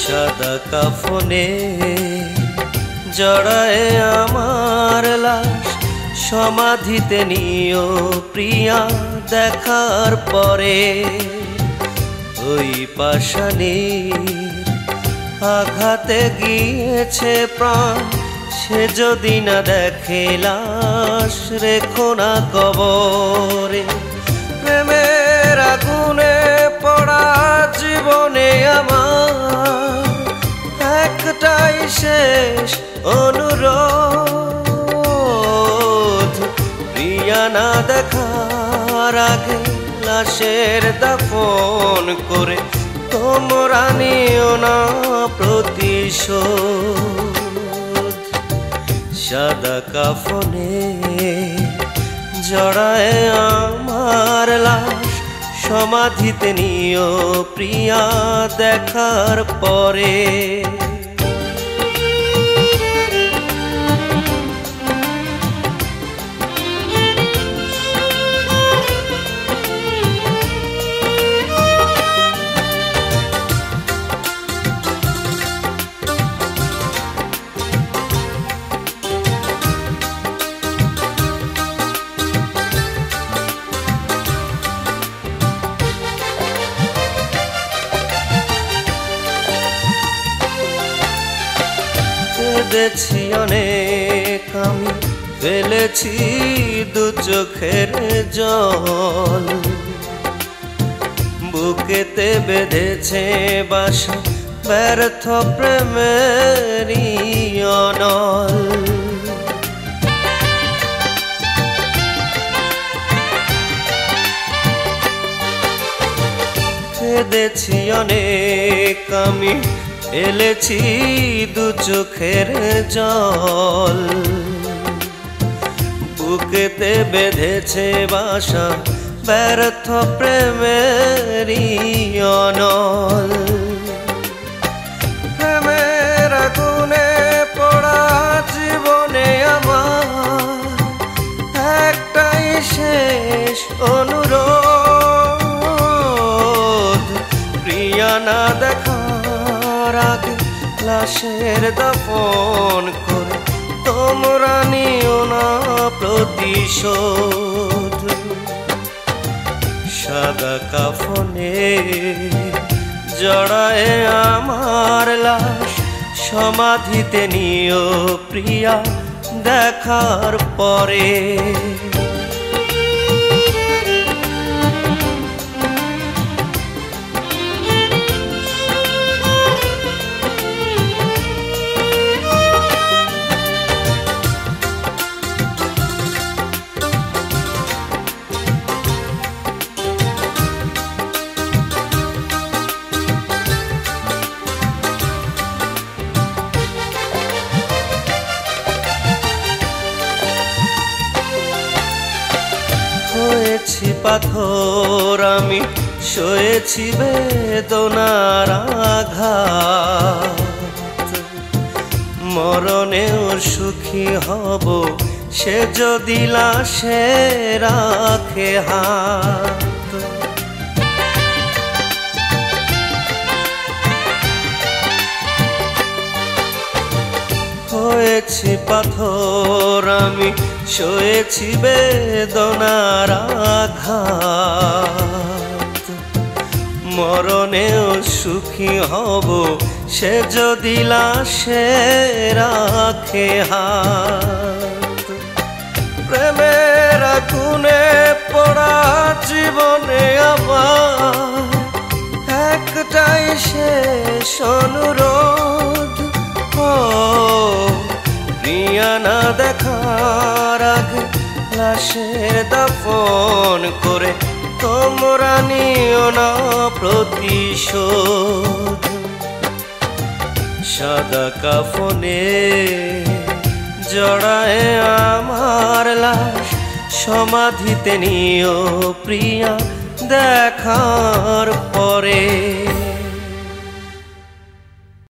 সাদা কাফনে জড়ায় আমার লাশ, সমাধিতে নিও প্রিয়া দেখার পরে। ওই পাষাণীর আঘাতে গিয়েছে প্রাণ, সে যদি না দেখে লাশ রেখো না কবরে। প্রেমের আগুনে পড়া জীবনে আমার একটাই শেষ অনুরোধ, প্রিয়া না দেখার আগে লাশের দাফন করে তোমরা নিও না প্রতিশোধ। সাদা কাফনে জড়ায় আমার লাশ, সমাধিতে নিও প্রিয়া দেখার পরে। কেঁদেছি অনেক আমি, ফেলেছি দু চোখের জল, বুকেতে বেঁধেছে বাসা ব্যর্থ প্রেমেরই অনল। কেঁদেছি অনেক আমি, ফেলেছি দু চোখের জল, বুকেতে বেঁধেছে বাসা ব্যর্থ প্রেমেরই অনল। প্রেমের আগুনে পড়া জীবনে আমার একটাই শেষ অনুরোধ, প্রিয়া না দেখার আগে লাশের দাফন করে তোমরা নিও না প্রতিশোধ। সাদা কাফনে জড়ায় আমার লাশ, সমাধিতে নিও প্রিয়া দেখার পরে। হয়েছি পাথর আমি, সয়েছি বেদনার আঘাত, মরণেও সুখী হব সে যদি লাশে রাখে হাত। হয়েছি পাথর আমি, সয়েছি বেদনার আঘাত, মরণেও সুখী হব সে যদি লাশে রাখে হাত। প্রেমের আগুনে পড়া জীবনে আমার একটাই শেষ অনুরোধ, প্রিয়া না দেখার আগে লাশের দাফন করে তোমরা নিও না প্রতিশোধ। সাদা কাফনে জড়ায় আমার লাশ, সমাধিতে নিও প্রিয়া দেখার পরে।